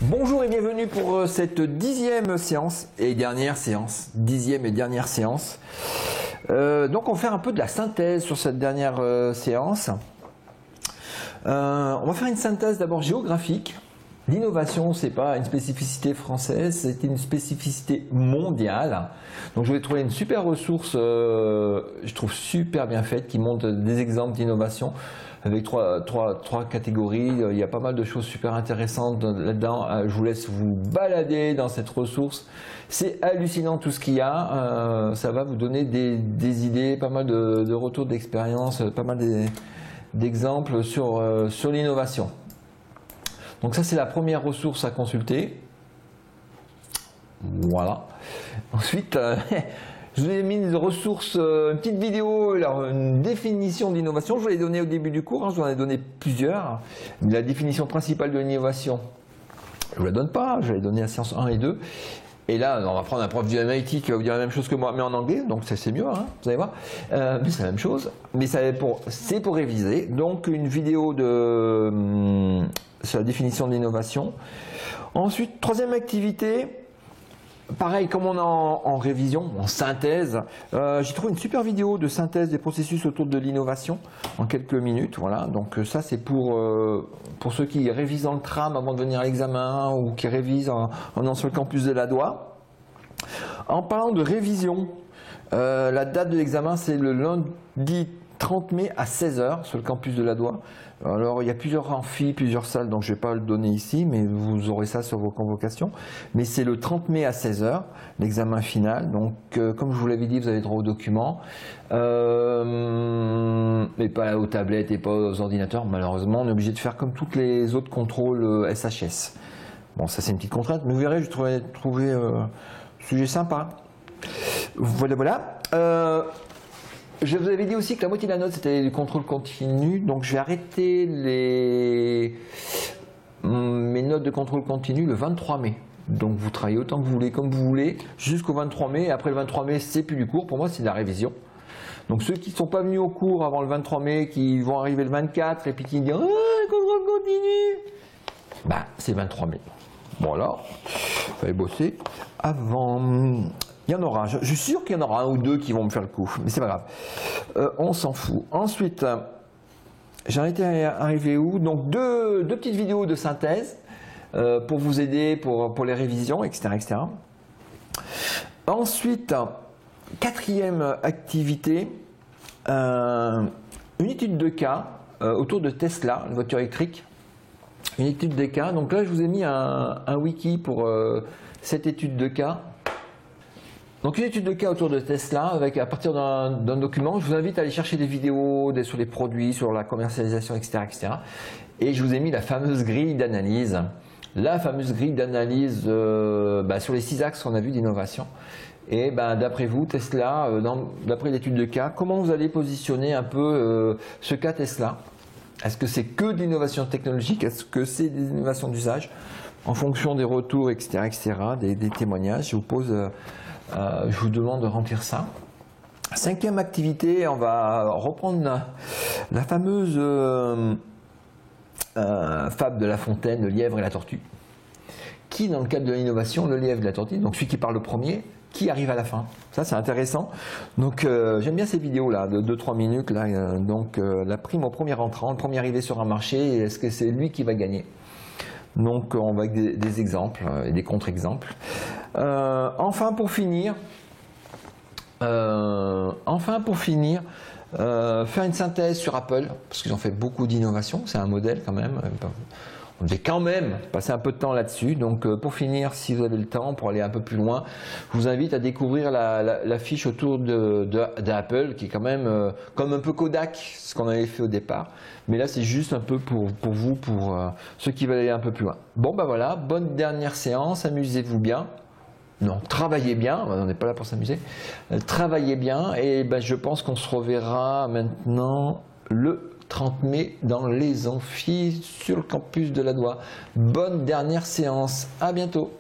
Bonjour et bienvenue pour cette dixième séance et dernière séance. Donc on va faire un peu de la synthèse sur cette dernière séance. On va faire une synthèse d'abord géographique. L'innovation, c'est pas une spécificité française, c'est une spécificité mondiale. Donc je vais trouver une super ressource, je trouve super bien faite, qui montre des exemples d'innovation avec trois catégories. Il y a pas mal de choses super intéressantes là-dedans. Je vous laisse vous balader dans cette ressource. C'est hallucinant tout ce qu'il y a. Ça va vous donner des idées, pas mal de retours d'expérience, pas mal d'exemples sur l'innovation. Donc ça, c'est la première ressource à consulter. Voilà. Ensuite, je vous ai mis une ressource, une petite vidéo, alors une définition d'innovation. Je vous l'ai donnée au début du cours, je vous en ai donné plusieurs. La définition principale de l'innovation, je ne vous la donne pas, je l'ai donnée à séance 1 et 2. Et là, on va prendre un prof du MIT qui va vous dire la même chose que moi, mais en anglais, donc c'est mieux, hein, vous allez voir. Mais c'est la même chose, mais c'est pour réviser. Donc une vidéo sur la définition de l'innovation. Ensuite, troisième activité, pareil, comme on est en révision, en synthèse, j'ai trouvé une super vidéo de synthèse des processus autour de l'innovation en quelques minutes. Voilà, donc ça c'est pour ceux qui révisent dans le tram avant de venir à l'examen ou qui révisent en allant sur le campus de la Doua. En parlant de révision, la date de l'examen c'est le lundi 30 mai à 16 h sur le campus de la Doua. Alors il y a plusieurs amphis, plusieurs salles, donc je ne vais pas le donner ici, mais vous aurez ça sur vos convocations. Mais c'est le 30 mai à 16 h, l'examen final. Donc comme je vous l'avais dit, vous avez droit aux documents, mais pas aux tablettes et pas aux ordinateurs. Malheureusement, on est obligé de faire comme tous les autres contrôles SHS. Bon, ça c'est une petite contrainte, mais vous verrez, je trouvé sujet sympa. Voilà. Je vous avais dit aussi que la moitié de la note c'était du contrôle continu, donc je vais arrêter mes notes de contrôle continu le 23 mai. Donc vous travaillez autant que vous voulez, comme vous voulez, jusqu'au 23 mai. Et après le 23 mai, c'est plus du cours, pour moi c'est de la révision. Donc ceux qui ne sont pas venus au cours avant le 23 mai, qui vont arriver le 24 et puis qui disent « contrôle continu », bah c'est le 23 mai. Bon alors, il fallait bosser avant. Il y en aura, je suis sûr qu'il y en aura un ou deux qui vont me faire le coup, mais c'est pas grave. On s'en fout. Ensuite, j'en étais arrivé où? Donc deux petites vidéos de synthèse pour vous aider pour les révisions, etc. Ensuite, quatrième activité, une étude de cas autour de Tesla, une voiture électrique. Une étude de cas. Donc là, je vous ai mis un wiki pour cette étude de cas. Donc une étude de cas autour de Tesla à partir d'un document. Je vous invite à aller chercher des vidéos sur les produits, sur la commercialisation, etc. Et je vous ai mis la fameuse grille d'analyse. La fameuse grille d'analyse sur les 6 axes qu'on a vu d'innovation. Et d'après vous, Tesla, d'après l'étude de cas, comment vous allez positionner un peu ce cas Tesla? Est-ce que c'est que de l'innovation technologique? Est-ce que c'est des innovations d'usage? En fonction des retours, etc., des témoignages, je vous demande de remplir ça. Cinquième activité, on va reprendre la fameuse fable de La Fontaine, le lièvre et la tortue. Qui, dans le cadre de l'innovation, le lièvre et la tortue, donc celui qui parle le premier, qui arrive à la fin? Ça, c'est intéressant. Donc, j'aime bien ces vidéos-là, de 2-3 minutes. Là, la prime au premier entrant, le premier arrivé sur un marché, est-ce que c'est lui qui va gagner? Donc, on va avec des exemples et des contre-exemples. Enfin, pour finir, faire une synthèse sur Apple, parce qu'ils ont fait beaucoup d'innovations, c'est un modèle quand même. On devait quand même passer un peu de temps là-dessus. Donc pour finir, si vous avez le temps, pour aller un peu plus loin, je vous invite à découvrir la fiche autour d'Apple, qui est quand même comme un peu Kodak, ce qu'on avait fait au départ. Mais là, c'est juste un peu pour vous, pour ceux qui veulent aller un peu plus loin. Bon, voilà, bonne dernière séance, amusez-vous bien. Non, travaillez bien, on n'est pas là pour s'amuser. Travaillez bien et je pense qu'on se reverra maintenant le 30 mai dans les amphis sur le campus de la Doua. Bonne dernière séance, à bientôt.